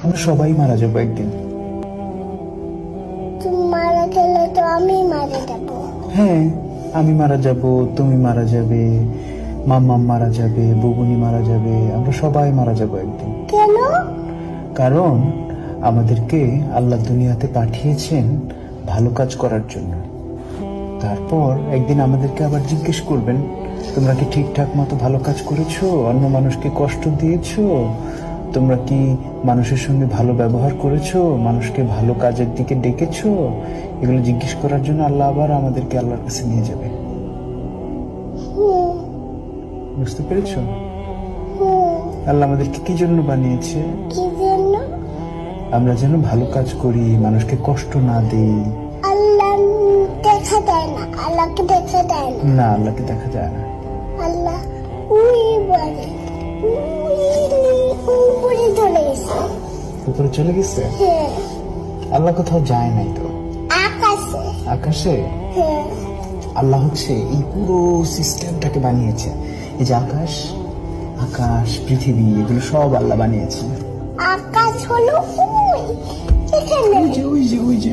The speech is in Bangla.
আমরা সবাই মারা যাবো একদিন। তুমি মারা গেলে তো আমি মারা যাবো। হ্যাঁ, আমি মারা যাব, তুমি মারা যাবে, মাম্মা মারা যাবে, বুবুনি মারা যাবে, আমরা সবাই মারা যাব একদিন। কেন? কারণ আমাদেরকে আল্লাহ দুনিয়াতে পাঠিয়েছেন ভালো কাজ করার জন্য। তারপর একদিন আমাদেরকে আবার জিজ্ঞেস করবেন, তোমরা কি ঠিকঠাক মতো ভালো কাজ করেছো? অন্য মানুষকে কষ্ট দিয়েছো? তোমরা কি মানুষের সঙ্গে ভালো ব্যবহার করেছো? মানুষকে ভালো কাজের দিকে ডেকেছো? এগুলো জিজ্ঞেস করার জন্য আল্লাহ আবার আমাদেরকে আল্লাহর কাছে নিয়ে যাবে। বুঝতে পেরেছো? আল্লাহ আমাদেরকে কি জন্য বানিয়েছে? কি জন্য? আমরা যেন ভালো কাজ করি, মানুষকে কষ্ট না দিই। আল্লাহ দেখা দেয় না, আল্লাহকে দেখা দেয় না। না, আল্লাহকে দেখা যায় না। আল্লাহ উই বলে, উপরে চলে গেছে। উপরে চলে গেছে? হ্যাঁ, আল্লাহ কোথাও যায় নাই তো। আকাশে। আকাশে? হ্যাঁ, আল্লাহ হচ্ছে এই পুরো সিস্টেমটাকে বানিয়েছে। এই যে আকাশ, আকাশ, পৃথিবী, এগুলো সব আল্লাহ বানিয়েছে। আকাশ হলো ওই এখানে। ওই যে